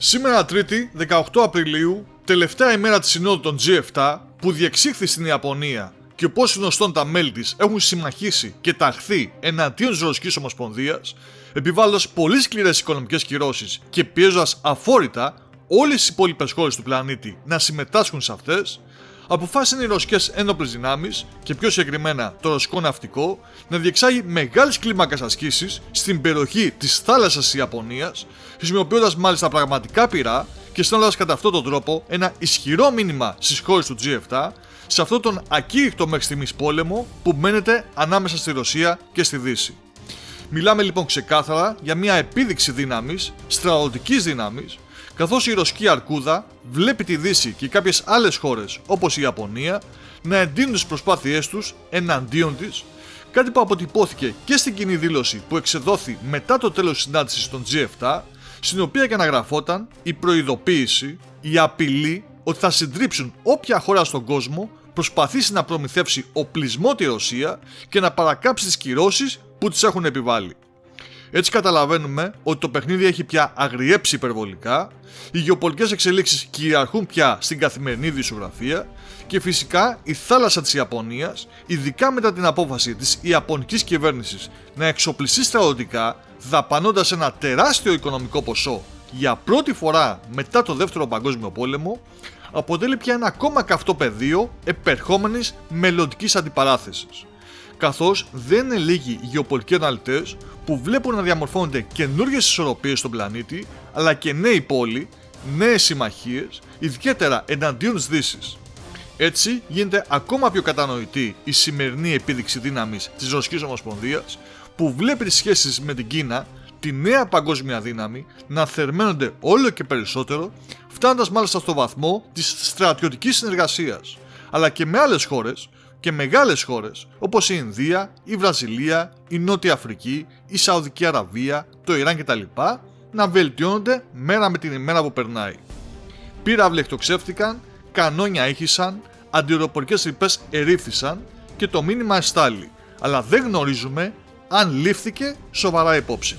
Σήμερα Τρίτη, 18 Απριλίου, τελευταία ημέρα της συνόδου των G7 που διεξήχθη στην Ιαπωνία και όπως γνωστόν τα μέλη της έχουν συμμαχήσει και ταχθεί εναντίον της Ρωσικής Ομοσπονδίας, επιβάλλοντας πολύ σκληρές οικονομικές κυρώσεις και πιέζοντας αφόρητα όλες τις υπόλοιπες χώρες του πλανήτη να συμμετάσχουν σε αυτές, αποφάσισαν οι ρωσικές ένοπλες δυνάμεις και πιο συγκεκριμένα το ρωσικό ναυτικό να διεξάγει μεγάλες κλίμακας ασκήσεις στην περιοχή της θάλασσας της Ιαπωνίας, χρησιμοποιώντας μάλιστα πραγματικά πυρά και στέλνοντας κατά αυτόν τον τρόπο ένα ισχυρό μήνυμα στις χώρες του G7 σε αυτόν τον ακήρυκτο μέχρι στιγμής πόλεμο που μένεται ανάμεσα στη Ρωσία και στη Δύση. Μιλάμε λοιπόν ξεκάθαρα για μια επίδειξη δύναμης, στρατιωτικής δύναμης, καθώς η ρωσική αρκούδα βλέπει τη Δύση και κάποιες άλλες χώρες όπως η Ιαπωνία να εντείνουν τις προσπάθειές τους εναντίον της, κάτι που αποτυπώθηκε και στην κοινή δήλωση που εξεδόθη μετά το τέλος της συνάντησης των G7, στην οποία και αναγραφόταν η προειδοποίηση, η απειλή ότι θα συντρίψουν όποια χώρα στον κόσμο προσπαθήσει να προμηθεύσει οπλισμό τη Ρωσία και να παρακάψει τις κυρώσεις που τις έχουν επιβάλει. Έτσι καταλαβαίνουμε ότι το παιχνίδι έχει πια αγριέψει υπερβολικά, οι γεωπολιτικές εξελίξεις κυριαρχούν πια στην καθημερινή ειδησιογραφία και φυσικά η θάλασσα της Ιαπωνίας, ειδικά μετά την απόφαση της Ιαπωνικής κυβέρνησης να εξοπλιστεί στρατιωτικά δαπανώντας ένα τεράστιο οικονομικό ποσό για πρώτη φορά μετά το Δεύτερο Παγκόσμιο Πόλεμο, αποτελεί πια ένα ακόμα καυτό πεδίο επερχόμενης μελλοντικής αντιπαράθεσης. Καθώς δεν είναι λίγοι οι γεωπολιτικοί αναλυτές που βλέπουν να διαμορφώνονται καινούργιες ισορροπίες στον πλανήτη, αλλά και νέοι πόλοι, νέες συμμαχίες, ιδιαίτερα εναντίον της Δύσης. Έτσι γίνεται ακόμα πιο κατανοητή η σημερινή επίδειξη δύναμης της Ρωσικής Ομοσπονδίας, που βλέπει τις σχέσεις με την Κίνα, τη νέα παγκόσμια δύναμη, να θερμαίνονται όλο και περισσότερο, φτάνοντας μάλιστα στο βαθμό της στρατιωτικής συνεργασίας, αλλά και με άλλες χώρες και μεγάλες χώρες όπως η Ινδία, η Βραζιλία, η Νότια Αφρική, η Σαουδική Αραβία, το Ιράν κτλ. Να βελτιώνονται μέρα με την ημέρα που περνάει. Πύραυλοι εκτοξεύτηκαν, κανόνια ήχησαν, αντιεροπορικές ρηπές ερήφθησαν και το μήνυμα εστάλει, αλλά δεν γνωρίζουμε αν λήφθηκε σοβαρά υπόψη.